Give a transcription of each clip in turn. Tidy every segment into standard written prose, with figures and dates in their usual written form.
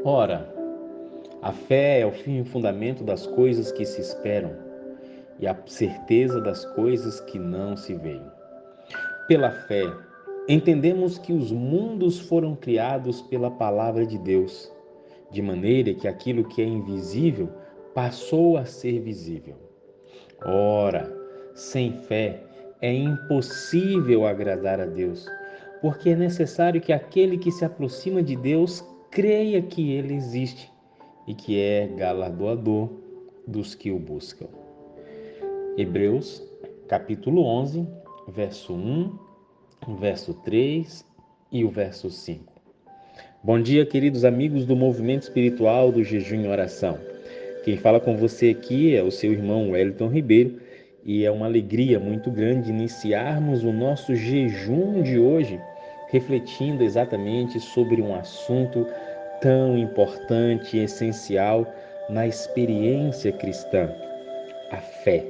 Ora, a fé é o fim e o fundamento das coisas que se esperam e a certeza das coisas que não se veem. Pela fé, entendemos que os mundos foram criados pela palavra de Deus, de maneira que aquilo que é invisível passou a ser visível. Ora, sem fé é impossível agradar a Deus, porque é necessário que aquele que se aproxima de Deus creia que Ele existe e que é galardoador dos que o buscam. Hebreus, capítulo 11, verso 1, verso 3 e o verso 5. Bom dia, queridos amigos do Movimento Espiritual do Jejum e Oração. Quem fala com você aqui é o seu irmão Wellington Ribeiro e é uma alegria muito grande iniciarmos o nosso jejum de hoje, refletindo exatamente sobre um assunto tão importante e essencial na experiência cristã: a fé,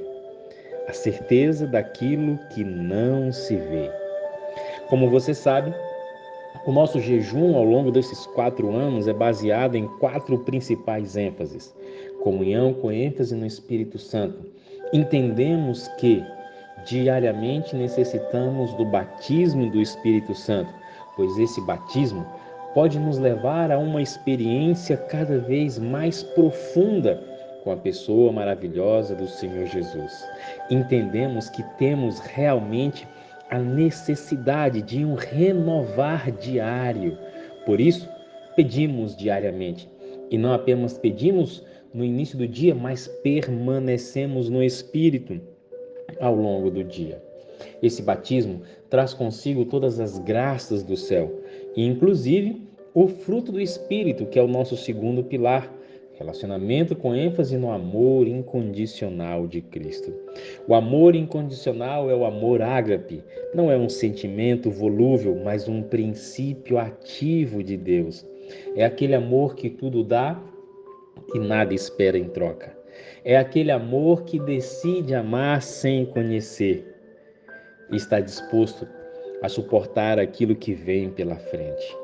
a certeza daquilo que não se vê. Como você sabe, o nosso jejum ao longo desses 4 anos é baseado em 4 principais ênfases: comunhão com ênfase no Espírito Santo. Entendemos que diariamente necessitamos do batismo do Espírito Santo, pois esse batismo pode nos levar a uma experiência cada vez mais profunda com a pessoa maravilhosa do Senhor Jesus. Entendemos que temos realmente a necessidade de um renovar diário. Por isso, pedimos diariamente. E não apenas pedimos no início do dia, mas permanecemos no Espírito ao longo do dia. Esse batismo traz consigo todas as graças do céu, e inclusive o fruto do Espírito, que é o nosso segundo pilar, relacionamento com ênfase no amor incondicional de Cristo. O amor incondicional é o amor ágape, não é um sentimento volúvel, mas um princípio ativo de Deus. É aquele amor que tudo dá e nada espera em troca. É aquele amor que decide amar sem conhecer e está disposto a suportar aquilo que vem pela frente.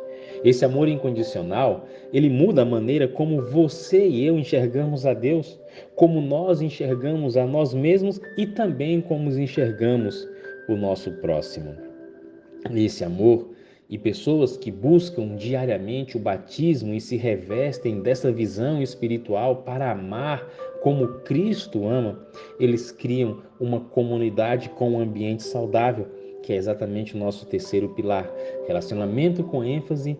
Esse amor incondicional, ele muda a maneira como você e eu enxergamos a Deus, como nós enxergamos a nós mesmos e também como enxergamos o nosso próximo. Esse amor e pessoas que buscam diariamente o batismo e se revestem dessa visão espiritual para amar como Cristo ama, eles criam uma comunidade com um ambiente saudável, que é exatamente o nosso terceiro pilar, relacionamento com ênfase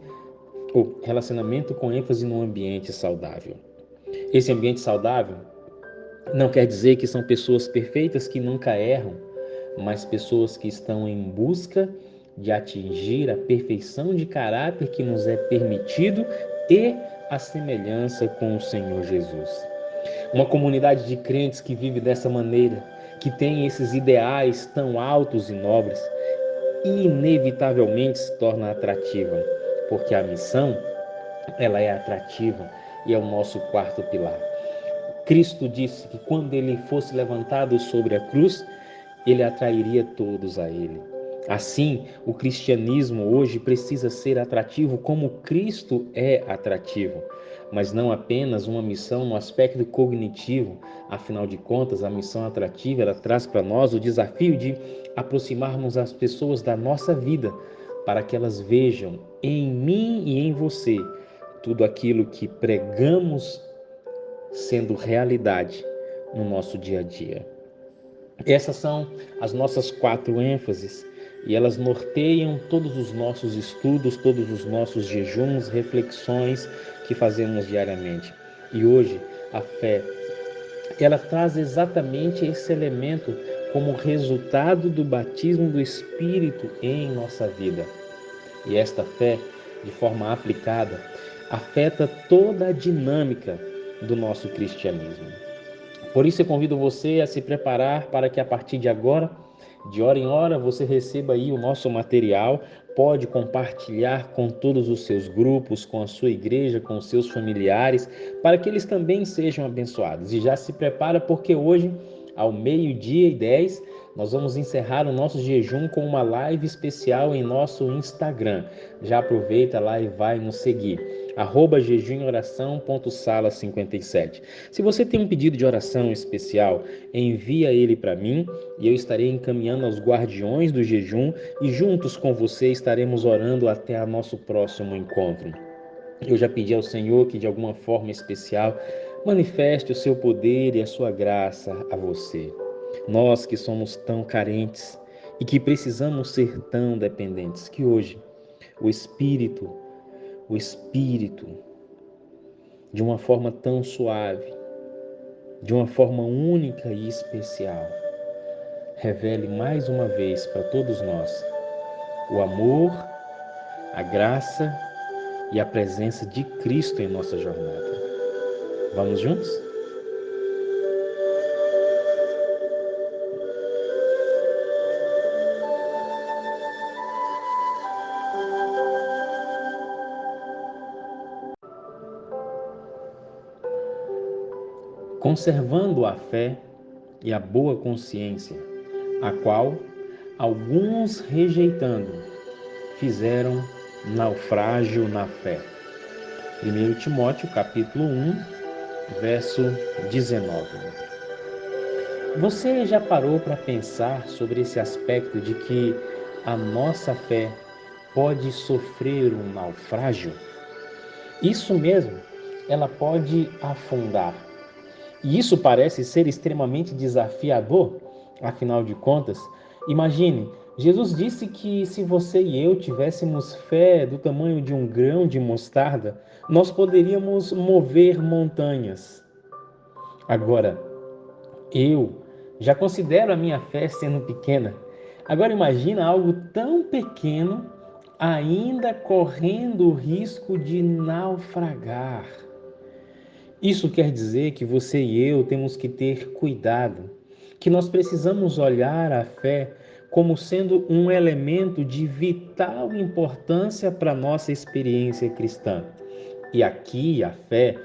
no ambiente saudável. Esse ambiente saudável não quer dizer que são pessoas perfeitas que nunca erram, mas pessoas que estão em busca de atingir a perfeição de caráter que nos é permitido e a semelhança com o Senhor Jesus. Uma comunidade de crentes que vive dessa maneira, que tem esses ideais tão altos e nobres, inevitavelmente se torna atrativa, porque a missão, ela é atrativa e é o nosso quarto pilar. Cristo disse que quando ele fosse levantado sobre a cruz, ele atrairia todos a ele. Assim, o cristianismo hoje precisa ser atrativo como Cristo é atrativo, mas não apenas uma missão no aspecto cognitivo. Afinal de contas, a missão atrativa, ela traz para nós o desafio de aproximarmos as pessoas da nossa vida, para que elas vejam em mim e em você tudo aquilo que pregamos sendo realidade no nosso dia a dia. Essas são as nossas 4 ênfases e elas norteiam todos os nossos estudos, todos os nossos jejuns, reflexões que fazemos diariamente. E hoje a fé, ela traz exatamente esse elemento como resultado do batismo do Espírito em nossa vida. E esta fé, de forma aplicada, afeta toda a dinâmica do nosso cristianismo. Por isso eu convido você a se preparar para que a partir de agora, de hora em hora, você receba aí o nosso material, pode compartilhar com todos os seus grupos, com a sua igreja, com os seus familiares, para que eles também sejam abençoados. E já se prepara porque hoje, ao 12:10, nós vamos encerrar o nosso jejum com uma live especial em nosso Instagram. Já aproveita lá e vai nos seguir. @jejumeoração.sala57. Se você tem um pedido de oração especial, envia ele para mim e eu estarei encaminhando aos guardiões do jejum e juntos com você estaremos orando até o nosso próximo encontro. Eu já pedi ao Senhor que de alguma forma especial manifeste o seu poder e a sua graça a você. Nós que somos tão carentes e que precisamos ser tão dependentes, que hoje o Espírito, de uma forma tão suave, de uma forma única e especial, revele mais uma vez para todos nós o amor, a graça e a presença de Cristo em nossa jornada. Vamos juntos? Conservando a fé e a boa consciência, a qual alguns rejeitando fizeram naufrágio na fé. 1 Timóteo capítulo 1, verso 19. Você já parou para pensar sobre esse aspecto de que a nossa fé pode sofrer um naufrágio? Isso mesmo, ela pode afundar. E isso parece ser extremamente desafiador, afinal de contas. Imagine, Jesus disse que se você e eu tivéssemos fé do tamanho de um grão de mostarda, nós poderíamos mover montanhas. Agora, eu já considero a minha fé sendo pequena. Agora imagina algo tão pequeno ainda correndo o risco de naufragar. Isso quer dizer que você e eu temos que ter cuidado, que nós precisamos olhar a fé como sendo um elemento de vital importância para a nossa experiência cristã. E aqui a fé,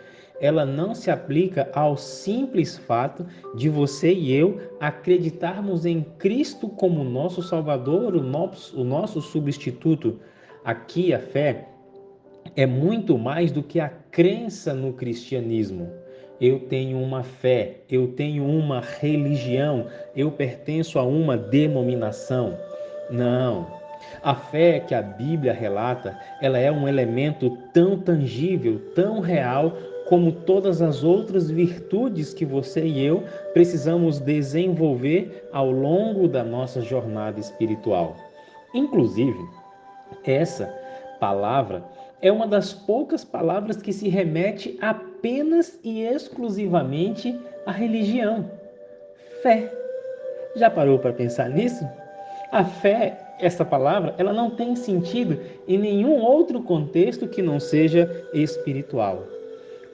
ela não se aplica ao simples fato de você e eu acreditarmos em Cristo como nosso Salvador, o nosso substituto. Aqui a fé é muito mais do que a crença no cristianismo. Eu tenho uma fé, eu tenho uma religião, eu pertenço a uma denominação. Não. A fé que a Bíblia relata, ela é um elemento tão tangível, tão real, como todas as outras virtudes que você e eu precisamos desenvolver ao longo da nossa jornada espiritual. Inclusive, essa palavra é uma das poucas palavras que se remete apenas e exclusivamente à religião. Fé. Já parou para pensar nisso? A fé, essa palavra, ela não tem sentido em nenhum outro contexto que não seja espiritual.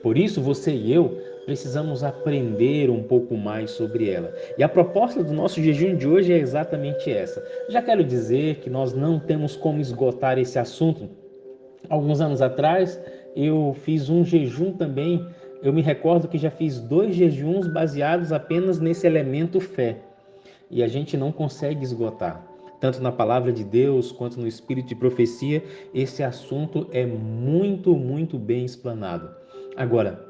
Por isso, você e eu precisamos aprender um pouco mais sobre ela. E a proposta do nosso jejum de hoje é exatamente essa. Já quero dizer que nós não temos como esgotar esse assunto. Alguns anos atrás, eu fiz um jejum também. Eu me recordo que já fiz 2 jejuns baseados apenas nesse elemento fé. E a gente não consegue esgotar. Tanto na palavra de Deus quanto no espírito de profecia, esse assunto é muito, muito bem explanado. Agora,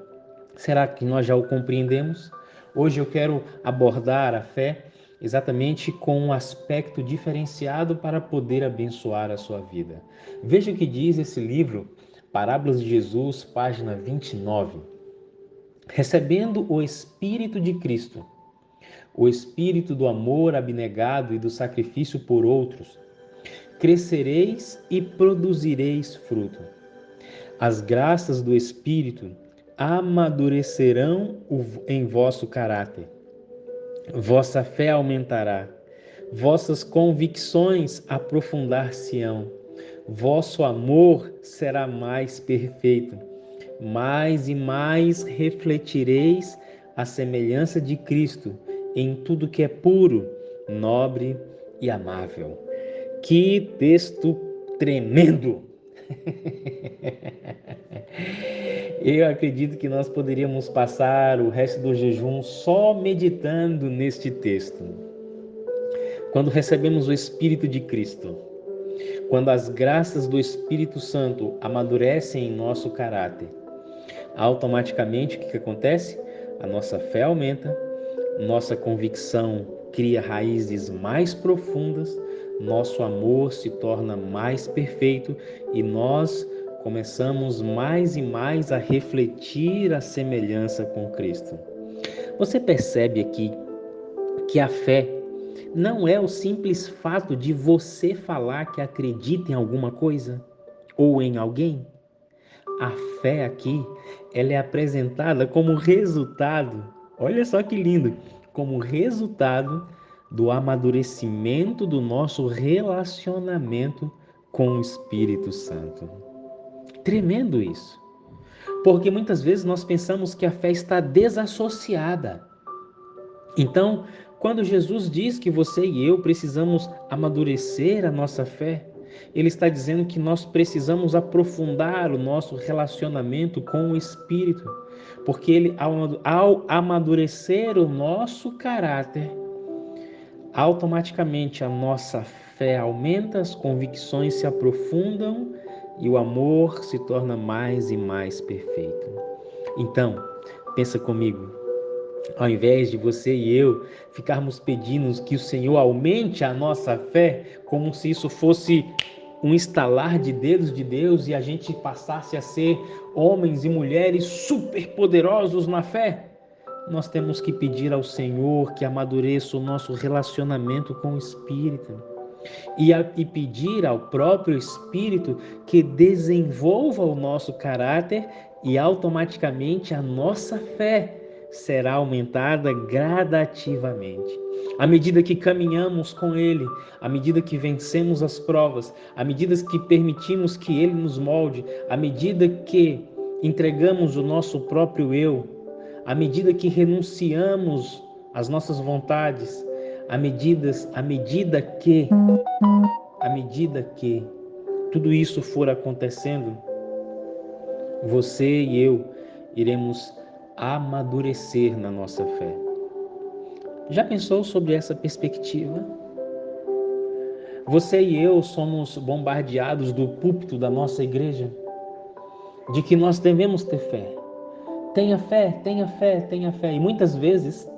será que nós já o compreendemos? Hoje eu quero abordar a fé exatamente com um aspecto diferenciado para poder abençoar a sua vida. Veja o que diz esse livro, Parábolas de Jesus, página 29. Recebendo o Espírito de Cristo, o Espírito do amor abnegado e do sacrifício por outros, crescereis e produzireis fruto. As graças do Espírito amadurecerão em vosso caráter. Vossa fé aumentará, vossas convicções aprofundar-se-ão, vosso amor será mais perfeito. Mais e mais refletireis a semelhança de Cristo em tudo que é puro, nobre e amável. Que texto tremendo! Eu acredito que nós poderíamos passar o resto do jejum só meditando neste texto. Quando recebemos o Espírito de Cristo, Quando as graças do Espírito Santo amadurecem em nosso caráter, automaticamente o que acontece? A nossa fé aumenta, nossa convicção cria raízes mais profundas, nosso amor se torna mais perfeito e nós começamos mais e mais a refletir a semelhança com Cristo. Você percebe aqui que a fé não é o simples fato de você falar que acredita em alguma coisa ou em alguém? A fé aqui, ela é apresentada como resultado, olha só que lindo, como resultado do amadurecimento do nosso relacionamento com o Espírito Santo. Tremendo isso, porque muitas vezes nós pensamos que a fé está desassociada. Então, quando Jesus diz que você e eu precisamos amadurecer a nossa fé, ele está dizendo que nós precisamos aprofundar o nosso relacionamento com o Espírito, porque ele, ao amadurecer o nosso caráter, automaticamente a nossa fé aumenta, as convicções se aprofundam e o amor se torna mais e mais perfeito. Então, pensa comigo, ao invés de você e eu ficarmos pedindo que o Senhor aumente a nossa fé, como se isso fosse um estalar de dedos de Deus e a gente passasse a ser homens e mulheres superpoderosos na fé, nós temos que pedir ao Senhor que amadureça o nosso relacionamento com o Espírito e pedir ao próprio Espírito que desenvolva o nosso caráter e automaticamente a nossa fé será aumentada gradativamente. À medida que caminhamos com Ele, à medida que vencemos as provas, à medida que permitimos que Ele nos molde, à medida que entregamos o nosso próprio eu, à medida que renunciamos às nossas vontades, à medida que tudo isso for acontecendo, você e eu iremos amadurecer na nossa fé. Já pensou sobre essa perspectiva? Você e eu somos bombardeados do púlpito da nossa igreja de que nós devemos ter fé. Tenha fé, tenha fé, tenha fé. E muitas vezes,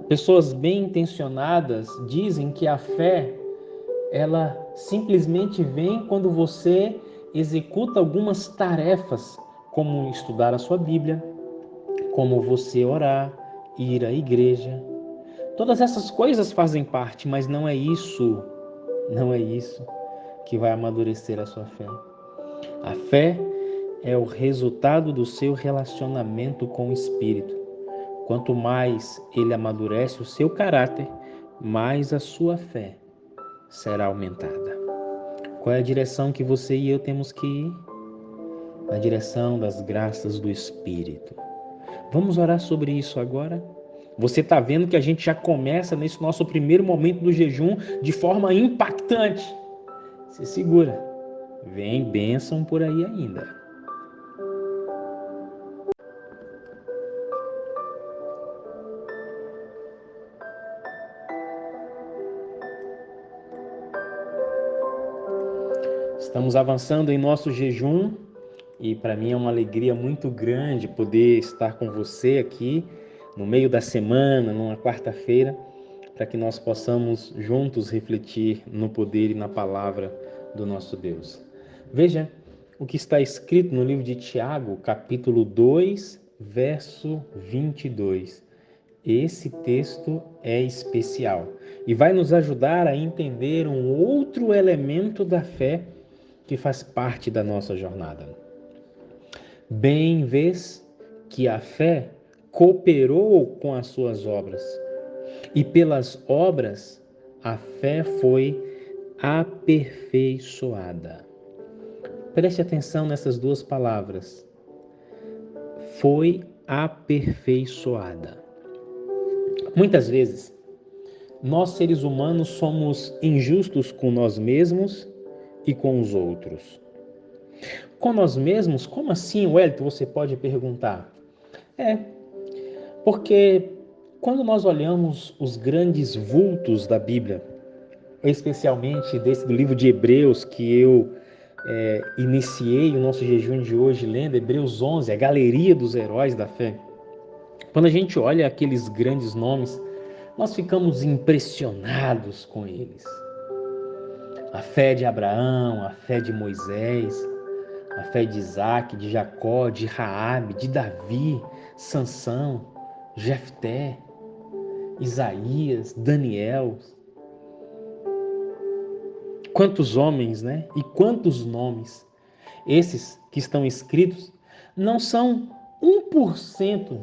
pessoas bem intencionadas dizem que a fé, ela simplesmente vem quando você executa algumas tarefas, como estudar a sua Bíblia, como você orar, ir à igreja. Todas essas coisas fazem parte, mas não é isso que vai amadurecer a sua fé. A fé é o resultado do seu relacionamento com o Espírito. Quanto mais ele amadurece o seu caráter, mais a sua fé será aumentada. Qual é a direção que você e eu temos que ir? Na direção das graças do Espírito. Vamos orar sobre isso agora? Você está vendo que a gente já começa nesse nosso primeiro momento do jejum de forma impactante. Se segura. Vem bênção por aí ainda. Estamos avançando em nosso jejum e para mim é uma alegria muito grande poder estar com você aqui no meio da semana, numa quarta-feira, para que nós possamos juntos refletir no poder e na palavra do nosso Deus. Veja o que está escrito no livro de Tiago, capítulo 2, verso 22. Esse texto é especial e vai nos ajudar a entender um outro elemento da fé que faz parte da nossa jornada. Bem vês que a fé cooperou com as suas obras, e pelas obras a fé foi aperfeiçoada. Preste atenção nessas duas palavras. Foi aperfeiçoada. Muitas vezes, nós seres humanos somos injustos com nós mesmos e com os outros. Com nós mesmos? Como assim, Wellington? Você pode perguntar. Porque quando nós olhamos os grandes vultos da Bíblia, especialmente desse do livro de Hebreus, que eu iniciei o nosso jejum de hoje lendo, Hebreus 11, a galeria dos heróis da fé. Quando a gente olha aqueles grandes nomes, nós ficamos impressionados com eles. A fé de Abraão, a fé de Moisés, a fé de Isaac, de Jacó, de Raabe, de Davi, Sansão, Jefté, Isaías, Daniel. Quantos homens, né? E quantos nomes. Esses que estão escritos não são 1%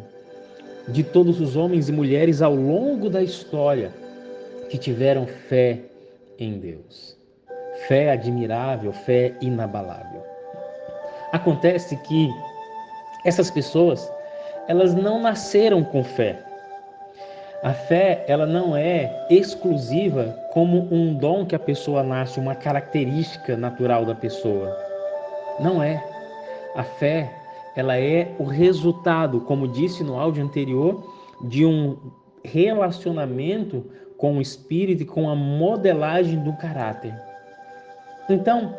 de todos os homens e mulheres ao longo da história que tiveram fé em Deus. Fé admirável, fé inabalável. Acontece que essas pessoas, elas não nasceram com fé. A fé, ela não é exclusiva como um dom que a pessoa nasce, uma característica natural da pessoa. Não é. A fé, ela é o resultado, como disse no áudio anterior, de um relacionamento com o Espírito e com a modelagem do caráter. Então,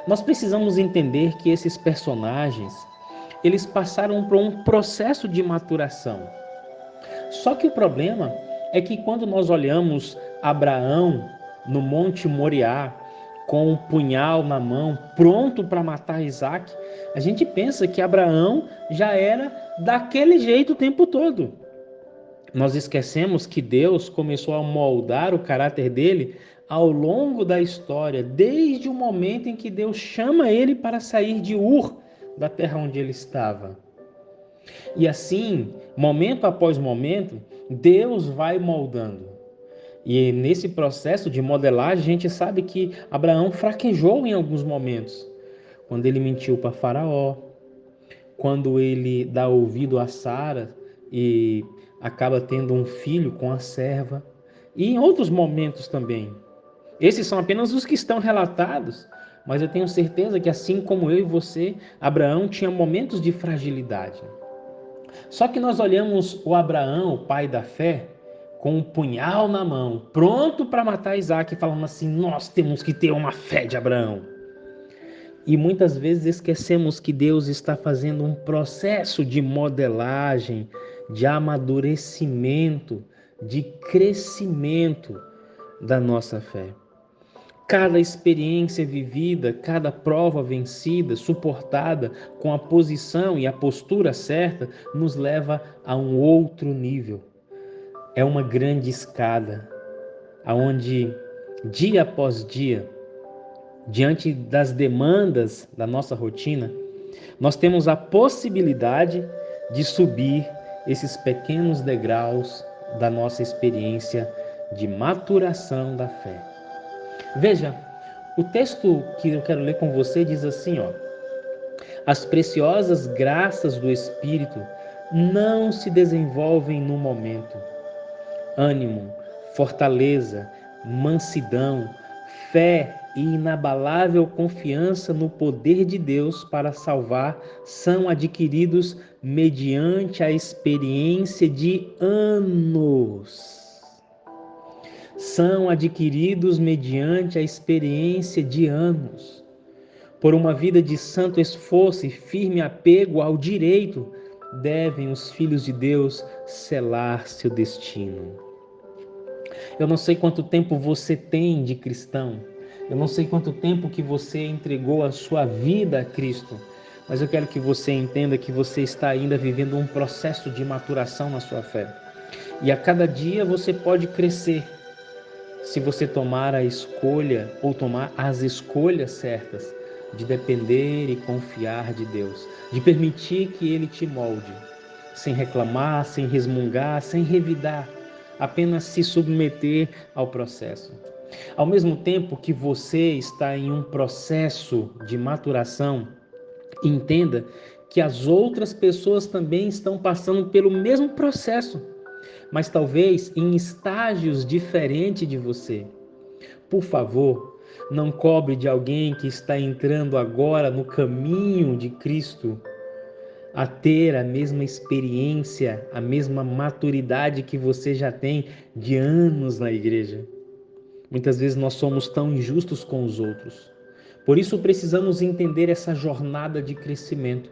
nós precisamos entender que esses personagens, eles passaram por um processo de maturação. Só que o problema é que quando nós olhamos Abraão no Monte Moriá, com um punhal na mão, pronto para matar Isaac, a gente pensa que Abraão já era daquele jeito o tempo todo. Nós esquecemos que Deus começou a moldar o caráter dele ao longo da história, desde o momento em que Deus chama ele para sair de Ur, da terra onde ele estava. E assim, momento após momento, Deus vai moldando. E nesse processo de modelagem, a gente sabe que Abraão fraquejou em alguns momentos. Quando ele mentiu para Faraó, quando ele dá ouvido a Sara e acaba tendo um filho com a serva, e em outros momentos também. Esses são apenas os que estão relatados, mas eu tenho certeza que assim como eu e você, Abraão tinha momentos de fragilidade. Só que nós olhamos o Abraão, o pai da fé, com um punhal na mão, pronto para matar Isaac, falando assim, nós temos que ter uma fé de Abraão. E muitas vezes esquecemos que Deus está fazendo um processo de modelagem, de amadurecimento, de crescimento da nossa fé. Cada experiência vivida, cada prova vencida, suportada com a posição e a postura certa, nos leva a um outro nível. É uma grande escada, aonde dia após dia, diante das demandas da nossa rotina, nós temos a possibilidade de subir esses pequenos degraus da nossa experiência de maturação da fé. Veja, o texto que eu quero ler com você diz assim, as preciosas graças do Espírito não se desenvolvem no momento. Ânimo, fortaleza, mansidão, fé e inabalável confiança no poder de Deus para salvar são adquiridos mediante a experiência de anos. São adquiridos mediante a experiência de anos. Por uma vida de santo esforço e firme apego ao direito, devem os filhos de Deus selar seu destino. Eu não sei quanto tempo você tem de cristão, eu não sei quanto tempo que você entregou a sua vida a Cristo, mas eu quero que você entenda que você está ainda vivendo um processo de maturação na sua fé. E a cada dia você pode crescer, se você tomar a escolha ou tomar as escolhas certas de depender e confiar de Deus, de permitir que Ele te molde, sem reclamar, sem resmungar, sem revidar, apenas se submeter ao processo. Ao mesmo tempo que você está em um processo de maturação, entenda que as outras pessoas também estão passando pelo mesmo processo, mas talvez em estágios diferentes de você. Por favor, não cobre de alguém que está entrando agora no caminho de Cristo a ter a mesma experiência, a mesma maturidade que você já tem de anos na igreja. Muitas vezes nós somos tão injustos com os outros. Por isso precisamos entender essa jornada de crescimento,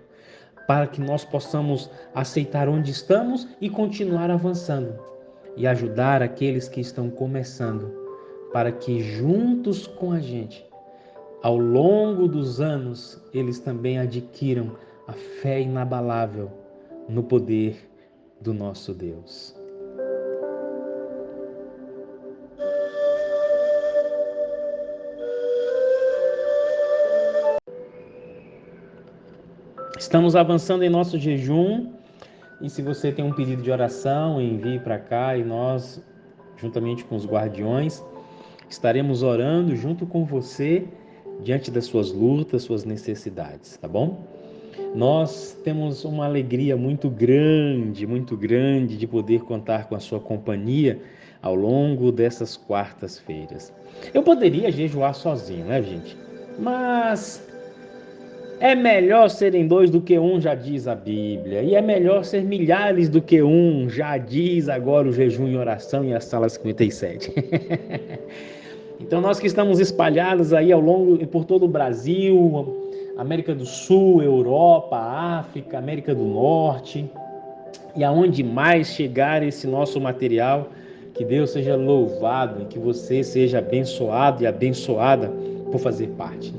para que nós possamos aceitar onde estamos e continuar avançando, e ajudar aqueles que estão começando, para que juntos com a gente, ao longo dos anos, eles também adquiram a fé inabalável no poder do nosso Deus. Estamos avançando em nosso jejum, e se você tem um pedido de oração, envie para cá e nós, juntamente com os guardiões, estaremos orando junto com você diante das suas lutas, suas necessidades, tá bom? Nós temos uma alegria muito grande de poder contar com a sua companhia ao longo dessas quartas-feiras. Eu poderia jejuar sozinho, né, gente? Mas é melhor serem dois do que um, já diz a Bíblia. E é melhor ser milhares do que um, já diz agora o jejum e oração e a sala 57. Então nós que estamos espalhados aí ao longo e por todo o Brasil, América do Sul, Europa, África, América do Norte, e aonde mais chegar esse nosso material, que Deus seja louvado e que você seja abençoado e abençoada por fazer parte.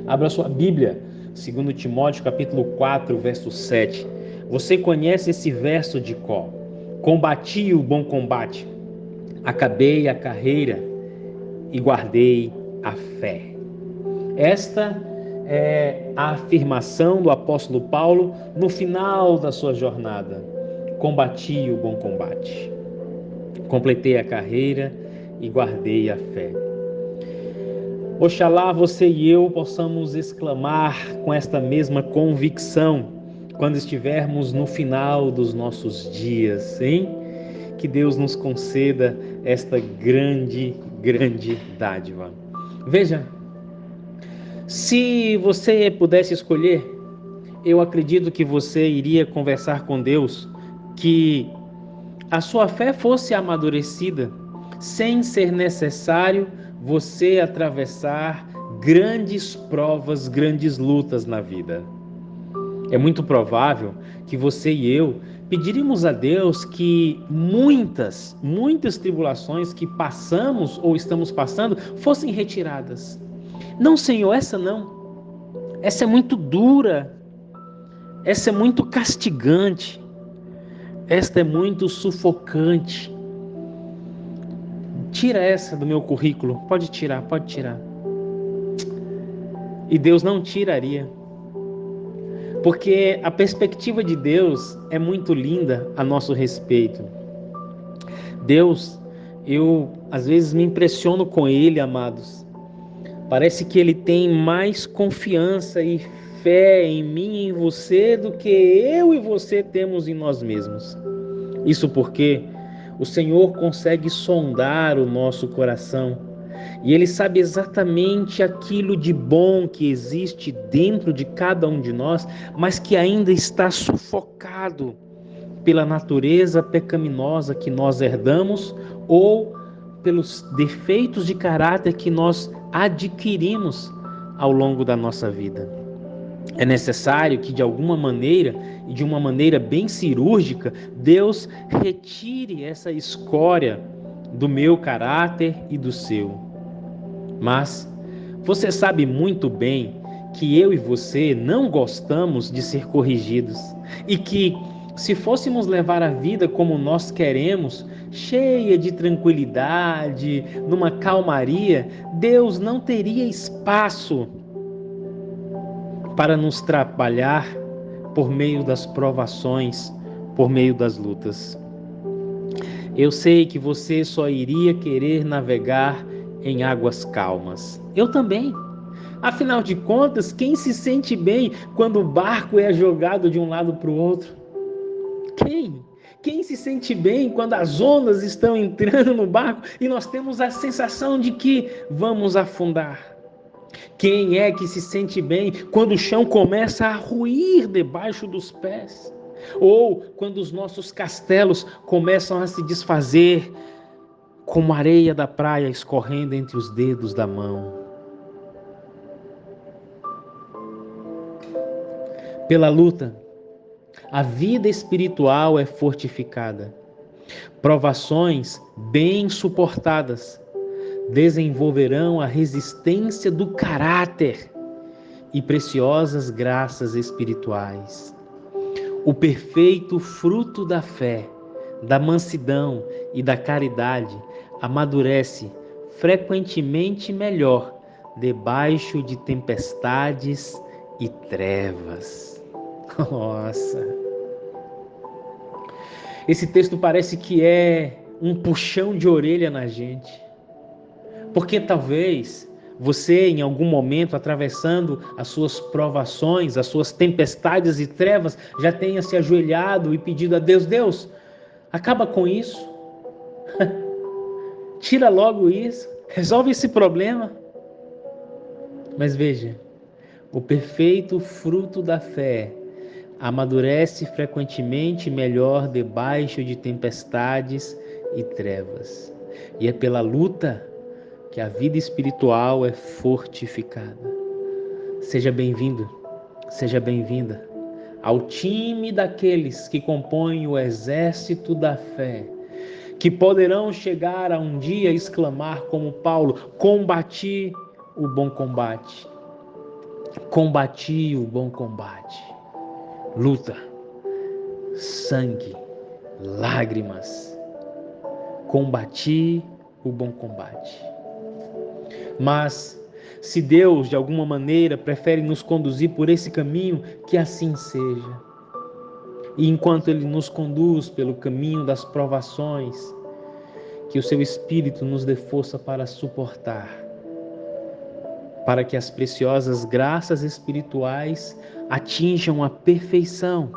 Abra sua Bíblia, 2 Timóteo capítulo 4, verso 7. Você conhece esse verso de cor? Combati o bom combate, acabei a carreira e guardei a fé. Esta é a afirmação do apóstolo Paulo no final da sua jornada. Combati o bom combate, completei a carreira e guardei a fé. Oxalá você e eu possamos exclamar com esta mesma convicção quando estivermos no final dos nossos dias, hein? Que Deus nos conceda esta grande dádiva. Veja, se você pudesse escolher, eu acredito que você iria conversar com Deus que a sua fé fosse amadurecida, sem ser necessário você atravessar grandes provas, grandes lutas na vida. É muito provável que você e eu pediríamos a Deus que muitas tribulações que passamos ou estamos passando fossem retiradas. Não, Senhor, essa não. Essa é muito dura. Essa é muito castigante. Esta é muito sufocante. Tira essa do meu currículo. Pode tirar. E Deus não tiraria. Porque a perspectiva de Deus é muito linda a nosso respeito. Deus, eu às vezes me impressiono com Ele, amados. Parece que Ele tem mais confiança e fé em mim e em você do que eu e você temos em nós mesmos. Isso porque o Senhor consegue sondar o nosso coração e Ele sabe exatamente aquilo de bom que existe dentro de cada um de nós, mas que ainda está sufocado pela natureza pecaminosa que nós herdamos ou pelos defeitos de caráter que nós adquirimos ao longo da nossa vida. É necessário que de alguma maneira, e de uma maneira bem cirúrgica, Deus retire essa escória do meu caráter e do seu. Mas você sabe muito bem que eu e você não gostamos de ser corrigidos e que se fôssemos levar a vida como nós queremos, cheia de tranquilidade, numa calmaria, Deus não teria espaço para nos trabalhar por meio das provações, por meio das lutas. Eu sei que você só iria querer navegar em águas calmas. Eu também. Afinal de contas, quem se sente bem quando o barco é jogado de um lado para o outro? Quem? Quem se sente bem quando as ondas estão entrando no barco e nós temos a sensação de que vamos afundar? Quem é que se sente bem quando o chão começa a ruir debaixo dos pés? Ou quando os nossos castelos começam a se desfazer como areia da praia escorrendo entre os dedos da mão. Pela luta, a vida espiritual é fortificada. Provações bem suportadas desenvolverão a resistência do caráter e preciosas graças espirituais. O perfeito fruto da fé, da mansidão e da caridade amadurece frequentemente melhor debaixo de tempestades e trevas. Nossa! Esse texto parece que é um puxão de orelha na gente. Porque talvez você, em algum momento, atravessando as suas provações, as suas tempestades e trevas, já tenha se ajoelhado e pedido a Deus: Deus, acaba com isso. Tira logo isso. Resolve esse problema. Mas veja, o perfeito fruto da fé amadurece frequentemente melhor debaixo de tempestades e trevas. E é pela luta que a vida espiritual é fortificada. Seja bem-vindo, seja bem-vinda ao time daqueles que compõem o exército da fé, que poderão chegar a um dia exclamar como Paulo: combati o bom combate, combati o bom combate. Luta, sangue, lágrimas, combati o bom combate. Mas se Deus, de alguma maneira, prefere nos conduzir por esse caminho, que assim seja. E enquanto Ele nos conduz pelo caminho das provações, que o Seu Espírito nos dê força para suportar, para que as preciosas graças espirituais atinjam a perfeição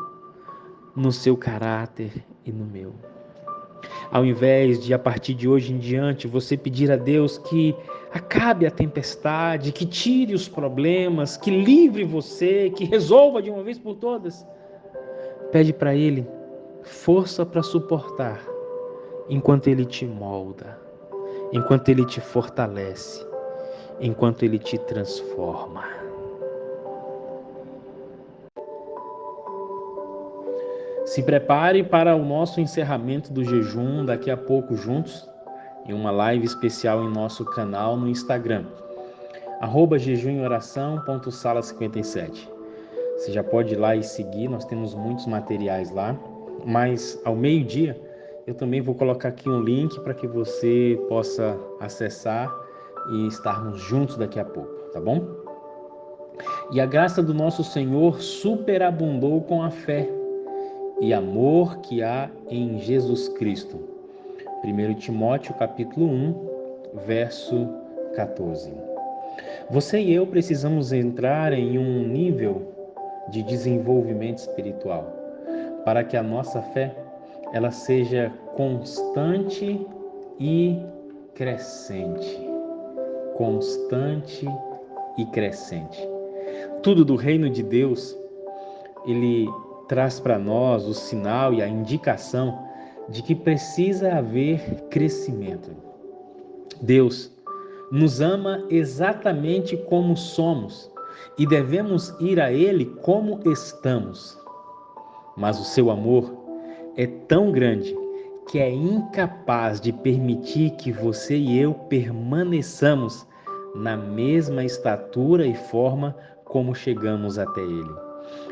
no seu caráter e no meu. Ao invés de, a partir de hoje em diante, você pedir a Deus que acabe a tempestade, que tire os problemas, que livre você, que resolva de uma vez por todas, pede para Ele força para suportar, enquanto Ele te molda, enquanto Ele te fortalece, enquanto Ele te transforma. Se prepare para o nosso encerramento do jejum daqui a pouco juntos, em uma live especial em nosso canal no Instagram, @jejumeoração.sala57. Você já pode ir lá e seguir, nós temos muitos materiais lá, mas ao meio-dia eu também vou colocar aqui um link para que você possa acessar e estarmos juntos daqui a pouco, tá bom? E a graça do nosso Senhor superabundou com a fé e amor que há em Jesus Cristo. 1 Timóteo capítulo 1, verso 14. Você e eu precisamos entrar em um nível de desenvolvimento espiritual para que a nossa fé ela seja constante e crescente. Constante e crescente. Tudo do reino de Deus, ele traz para nós o sinal e a indicação de que precisa haver crescimento. Deus nos ama exatamente como somos e devemos ir a Ele como estamos. Mas o seu amor é tão grande que é incapaz de permitir que você e eu permaneçamos na mesma estatura e forma como chegamos até Ele.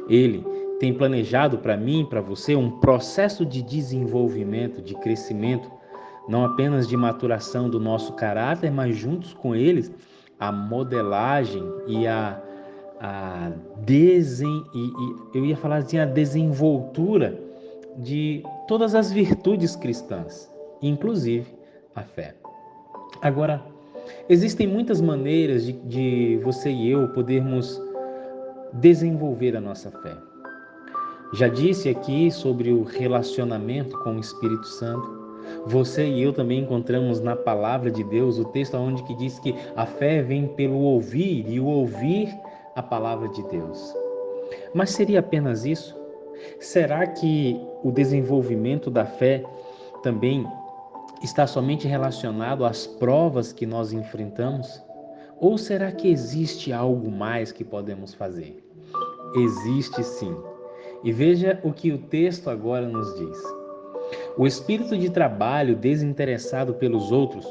Ele tem planejado para mim e para você um processo de desenvolvimento, de crescimento, não apenas de maturação do nosso caráter, mas juntos com eles a modelagem e a desenvoltura de todas as virtudes cristãs, inclusive a fé. Agora, existem muitas maneiras de você e eu podermos desenvolver a nossa fé. Já disse aqui sobre o relacionamento com o Espírito Santo. Você e eu também encontramos na palavra de Deus o texto onde que diz que a fé vem pelo ouvir e o ouvir a palavra de Deus. Mas seria apenas isso? Será que o desenvolvimento da fé também está somente relacionado às provas que nós enfrentamos? Ou será que existe algo mais que podemos fazer? Existe sim. E veja o que o texto agora nos diz. O espírito de trabalho desinteressado pelos outros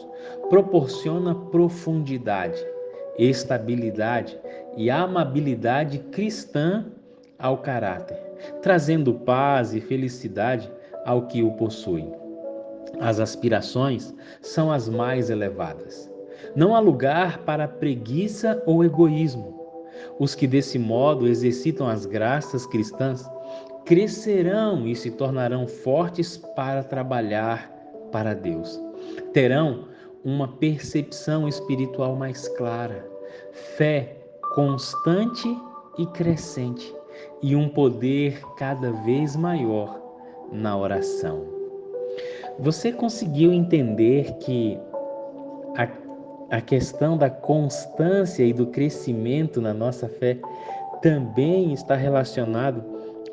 proporciona profundidade, estabilidade e amabilidade cristã ao caráter, trazendo paz e felicidade ao que o possui. As aspirações são as mais elevadas. Não há lugar para preguiça ou egoísmo. Os que desse modo exercitam as graças cristãs crescerão e se tornarão fortes para trabalhar para Deus. Terão uma percepção espiritual mais clara, fé constante e crescente e um poder cada vez maior na oração. Você conseguiu entender que a questão da constância e do crescimento na nossa fé também está relacionado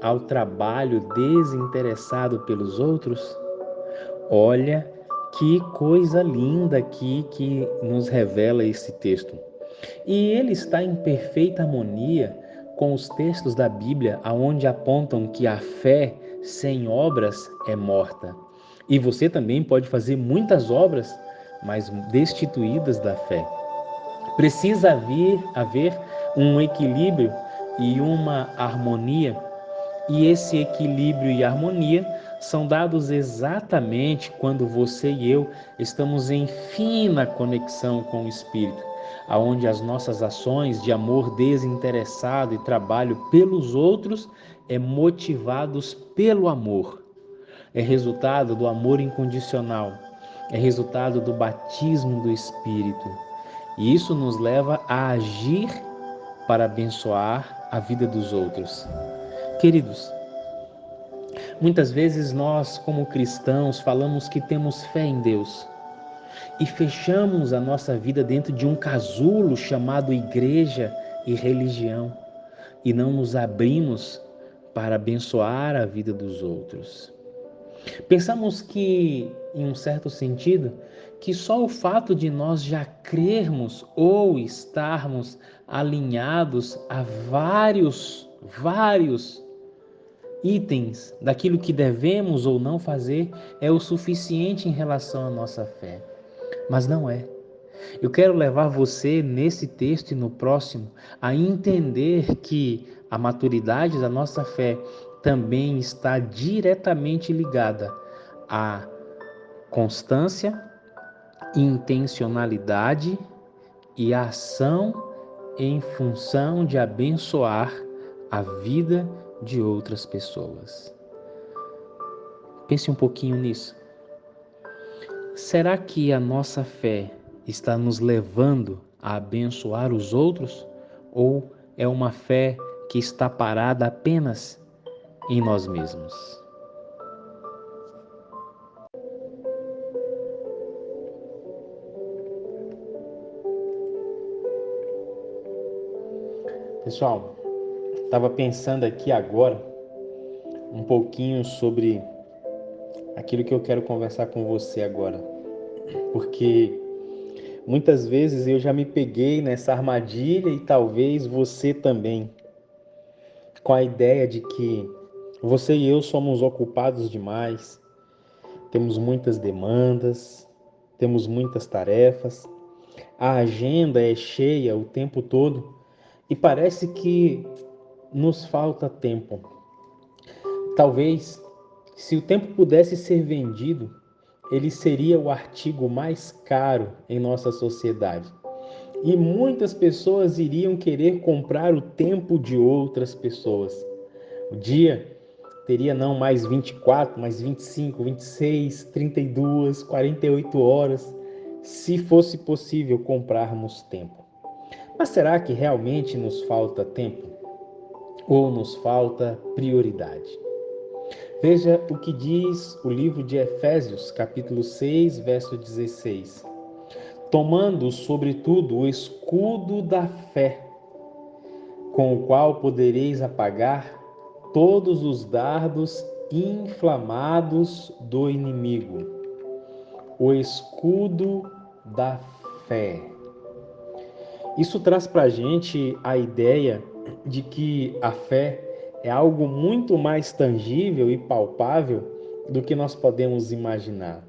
ao trabalho desinteressado pelos outros? Olha que coisa linda aqui que nos revela esse texto. E ele está em perfeita harmonia com os textos da Bíblia, onde apontam que a fé sem obras é morta. E você também pode fazer muitas obras, mas destituídas da fé. Precisa haver um equilíbrio e uma harmonia, e esse equilíbrio e harmonia são dados exatamente quando você e eu estamos em fina conexão com o Espírito, aonde as nossas ações de amor desinteressado e trabalho pelos outros é motivados pelo amor. É resultado do amor incondicional, é resultado do batismo do Espírito. E isso nos leva a agir para abençoar a vida dos outros. Queridos, muitas vezes nós, como cristãos, falamos que temos fé em Deus e fechamos a nossa vida dentro de um casulo chamado igreja e religião e não nos abrimos para abençoar a vida dos outros. Pensamos que, em um certo sentido, que só o fato de nós já crermos ou estarmos alinhados a vários itens daquilo que devemos ou não fazer é o suficiente em relação à nossa fé. Mas não é. Eu quero levar você nesse texto e no próximo a entender que a maturidade da nossa fé também está diretamente ligada à constância, intencionalidade e a ação em função de abençoar a vida de outras pessoas. Pense um pouquinho nisso. Será que a nossa fé está nos levando a abençoar os outros? Ou é uma fé que está parada apenas em nós mesmos? Pessoal, estava pensando aqui agora um pouquinho sobre aquilo que eu quero conversar com você agora, porque muitas vezes eu já me peguei nessa armadilha e talvez você também, com a ideia de que você e eu somos ocupados demais, temos muitas demandas, temos muitas tarefas, a agenda é cheia o tempo todo e parece que nos falta tempo. Talvez, se o tempo pudesse ser vendido, ele seria o artigo mais caro em nossa sociedade. E muitas pessoas iriam querer comprar o tempo de outras pessoas. O dia teria não mais 24, mas 25, 26, 32, 48 horas, se fosse possível comprarmos tempo. Mas será que realmente nos falta tempo? Ou nos falta prioridade? Veja o que diz o livro de Efésios, capítulo 6, verso 16. Tomando, sobretudo, o escudo da fé, com o qual podereis apagar todos os dardos inflamados do inimigo. o escudo da fé. Isso traz para a gente a ideia de que a fé é algo muito mais tangível e palpável do que nós podemos imaginar.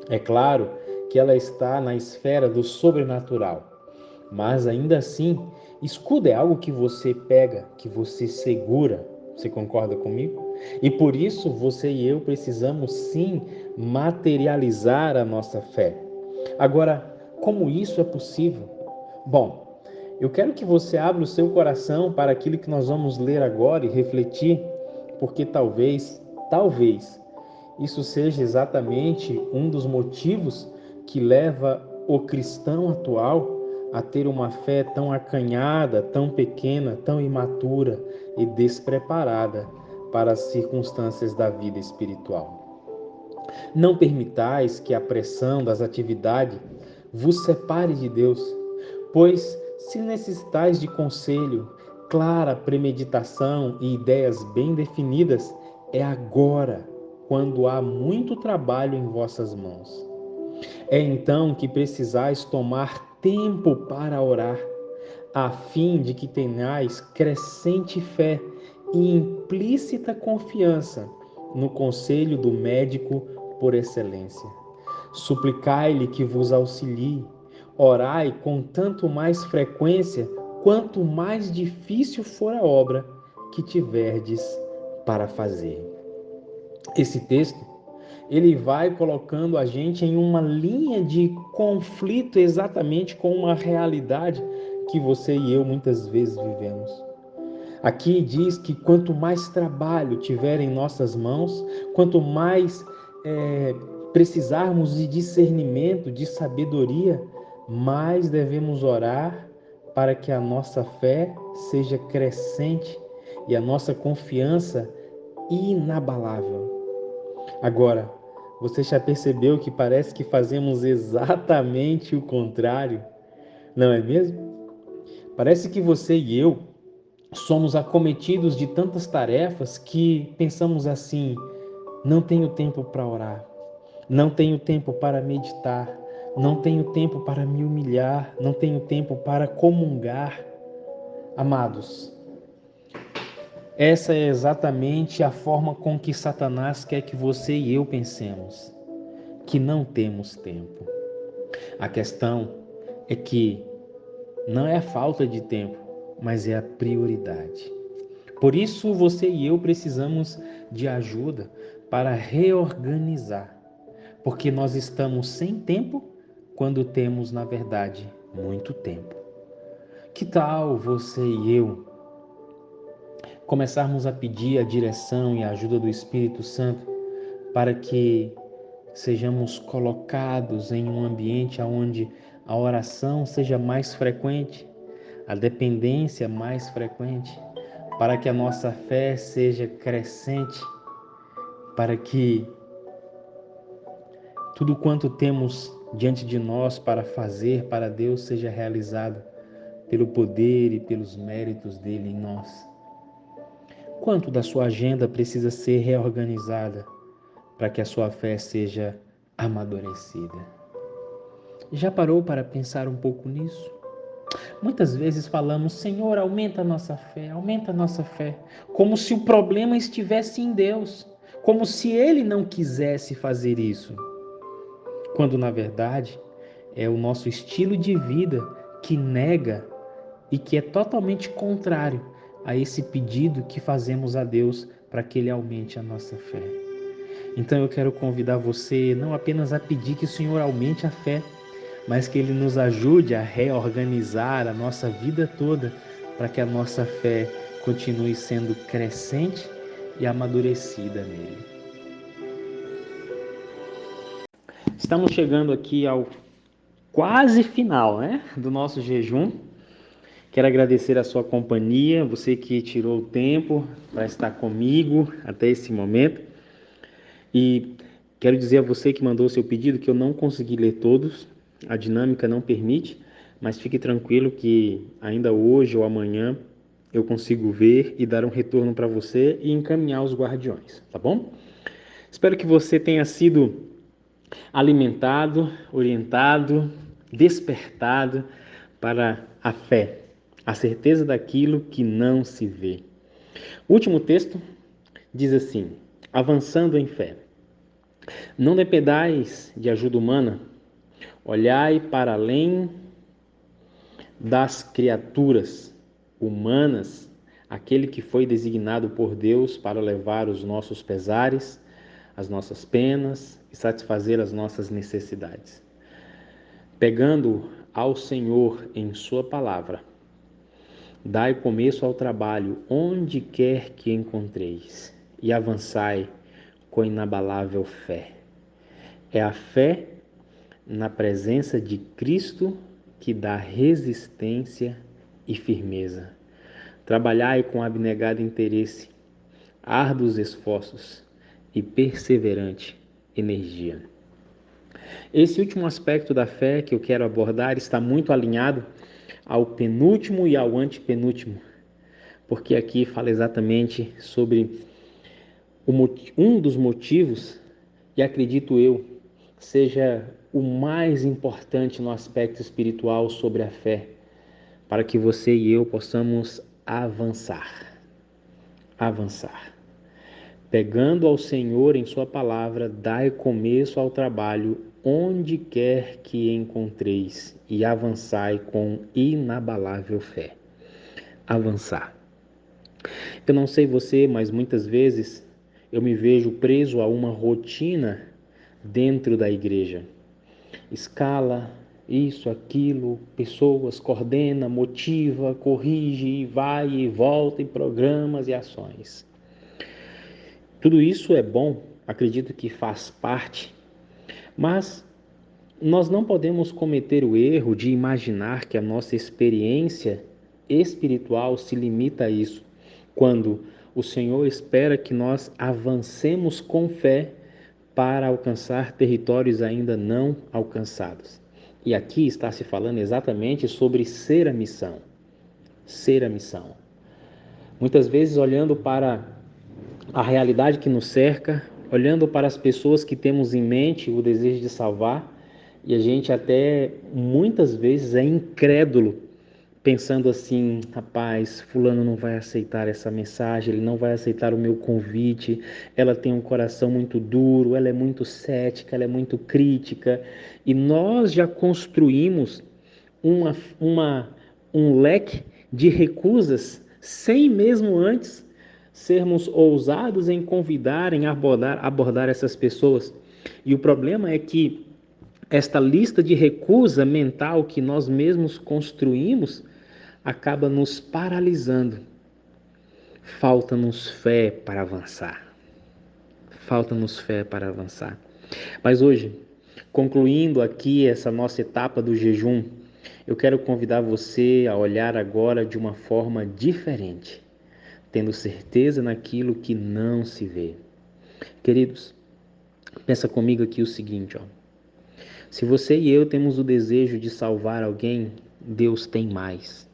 É claro que ela está na esfera do sobrenatural, mas ainda assim, escudo é algo que você pega, que você segura. Você concorda comigo? E por isso você e eu precisamos sim materializar a nossa fé. Agora, como isso é possível? Bom, eu quero que você abra o seu coração para aquilo que nós vamos ler agora e refletir, porque talvez, isso seja exatamente um dos motivos que leva o cristão atual a ter uma fé tão acanhada, tão pequena, tão imatura e despreparada para as circunstâncias da vida espiritual. Não permitais que a pressão das atividades vos separe de Deus, pois se necessitais de conselho, clara premeditação e ideias bem definidas, é agora, quando há muito trabalho em vossas mãos. É então que precisais tomar tempo para orar, a fim de que tenhais crescente fé e implícita confiança no conselho do médico por excelência. Suplicai-lhe que vos auxilie, orai com tanto mais frequência, quanto mais difícil for a obra que tiverdes para fazer. Esse texto, ele vai colocando a gente em uma linha de conflito exatamente com uma realidade que você e eu muitas vezes vivemos. Aqui diz que quanto mais trabalho tiver em nossas mãos, quanto mais precisarmos de discernimento, de sabedoria, mais devemos orar para que a nossa fé seja crescente e a nossa confiança inabalável. Agora, você já percebeu que parece que fazemos exatamente o contrário, não é mesmo? Parece que você e eu somos acometidos de tantas tarefas que pensamos assim: não tenho tempo para orar, não tenho tempo para meditar, não tenho tempo para me humilhar, não tenho tempo para comungar. Amados, essa é exatamente a forma com que Satanás quer que você e eu pensemos, que não temos tempo. A questão é que não é a falta de tempo, mas é a prioridade. Por isso, você e eu precisamos de ajuda para reorganizar, porque nós estamos sem tempo quando temos, na verdade, muito tempo. Que tal você e eu começarmos a pedir a direção e a ajuda do Espírito Santo para que sejamos colocados em um ambiente onde a oração seja mais frequente, a dependência mais frequente, para que a nossa fé seja crescente, para que tudo quanto temos diante de nós para fazer para Deus seja realizado pelo poder e pelos méritos dele em nós. Quanto da sua agenda precisa ser reorganizada para que a sua fé seja amadurecida? Já parou para pensar um pouco nisso? Muitas vezes falamos: Senhor, aumenta a nossa fé, como se o problema estivesse em Deus, como se Ele não quisesse fazer isso, quando na verdade é o nosso estilo de vida que nega e que é totalmente contrário a esse pedido que fazemos a Deus para que Ele aumente a nossa fé. Então eu quero convidar você não apenas a pedir que o Senhor aumente a fé, mas que Ele nos ajude a reorganizar a nossa vida toda para que a nossa fé continue sendo crescente e amadurecida nele. Estamos chegando aqui ao quase final, do nosso jejum. Quero agradecer a sua companhia, você que tirou o tempo para estar comigo até esse momento. E quero dizer a você que mandou o seu pedido que eu não consegui ler todos, a dinâmica não permite, mas fique tranquilo que ainda hoje ou amanhã eu consigo ver e dar um retorno para você e encaminhar os guardiões, tá bom? Espero que você tenha sido alimentado, orientado, despertado para a fé, a certeza daquilo que não se vê. O último texto diz assim: avançando em fé. Não dependais de ajuda humana, olhai para além das criaturas humanas, aquele que foi designado por Deus para levar os nossos pesares, as nossas penas e satisfazer as nossas necessidades. Pegando ao Senhor em sua palavra, dai começo ao trabalho onde quer que encontreis e avançai com inabalável fé. É a fé na presença de Cristo que dá resistência e firmeza. Trabalhai com abnegado interesse, árduos esforços e perseverante energia. Esse último aspecto da fé que eu quero abordar está muito alinhado ao penúltimo e ao antepenúltimo, porque aqui fala exatamente sobre um dos motivos, e acredito eu, seja o mais importante no aspecto espiritual sobre a fé, para que você e eu possamos avançar. Avançar. Pegando ao Senhor em sua palavra, dai começo ao trabalho onde quer que encontreis e avançai com inabalável fé. Avançar. Eu não sei você, mas muitas vezes eu me vejo preso a uma rotina dentro da igreja. Escala, isso, aquilo, pessoas, coordena, motiva, corrige, vai e volta em programas e ações. Tudo isso é bom, acredito que faz parte, mas nós não podemos cometer o erro de imaginar que a nossa experiência espiritual se limita a isso, quando o Senhor espera que nós avancemos com fé para alcançar territórios ainda não alcançados. E aqui está se falando exatamente sobre ser a missão. Ser a missão. Muitas vezes olhando para a realidade que nos cerca, olhando para as pessoas que temos em mente o desejo de salvar, e a gente até muitas vezes é incrédulo, pensando assim: rapaz, fulano não vai aceitar essa mensagem, ele não vai aceitar o meu convite, ela tem um coração muito duro, ela é muito cética, ela é muito crítica, e nós já construímos uma, uma, um leque de recusas sem mesmo antes sermos ousados em convidar, em abordar essas pessoas. E o problema é que esta lista de recusa mental que nós mesmos construímos acaba nos paralisando. Falta-nos fé para avançar. Falta-nos fé para avançar. Mas hoje, concluindo aqui essa nossa etapa do jejum, eu quero convidar você a olhar agora de uma forma diferente, tendo certeza naquilo que não se vê. Queridos, pensa comigo aqui o seguinte, ó. Se você e eu temos o desejo de salvar alguém, Deus tem mais.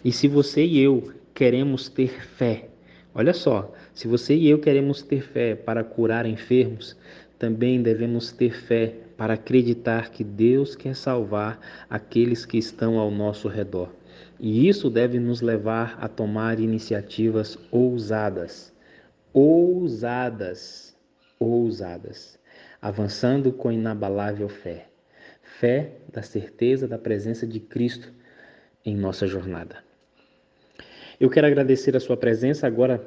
E se você e eu queremos ter fé, olha só, se você e eu queremos ter fé para curar enfermos, também devemos ter fé para acreditar que Deus quer salvar aqueles que estão ao nosso redor. E isso deve nos levar a tomar iniciativas ousadas, ousadas, ousadas, avançando com inabalável fé. Fé da certeza da presença de Cristo em nossa jornada. Eu quero agradecer a sua presença. Agora,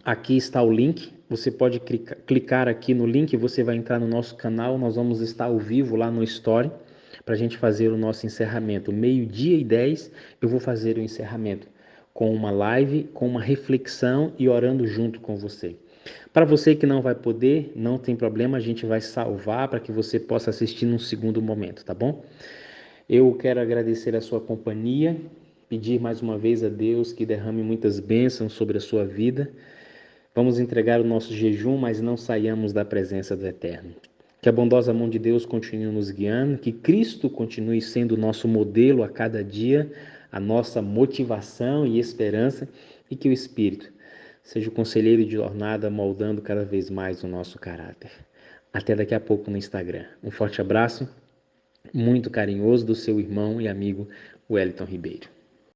aqui está o link. Você pode clicar aqui no link, você vai entrar no nosso canal. Nós vamos estar ao vivo lá no Story para a gente fazer o nosso encerramento. 12:10 eu vou fazer o encerramento com uma live, com uma reflexão e orando junto com você. Para você que não vai poder, não tem problema, a gente vai salvar para que você possa assistir num segundo momento, tá bom? Eu quero agradecer a sua companhia, pedir mais uma vez a Deus que derrame muitas bênçãos sobre a sua vida. Vamos entregar o nosso jejum, mas não saiamos da presença do Eterno. Que a bondosa mão de Deus continue nos guiando, que Cristo continue sendo o nosso modelo a cada dia, a nossa motivação e esperança, e que o Espírito seja o conselheiro de jornada moldando cada vez mais o nosso caráter. Até daqui a pouco no Instagram. Um forte abraço, muito carinhoso do seu irmão e amigo Wellington Ribeiro.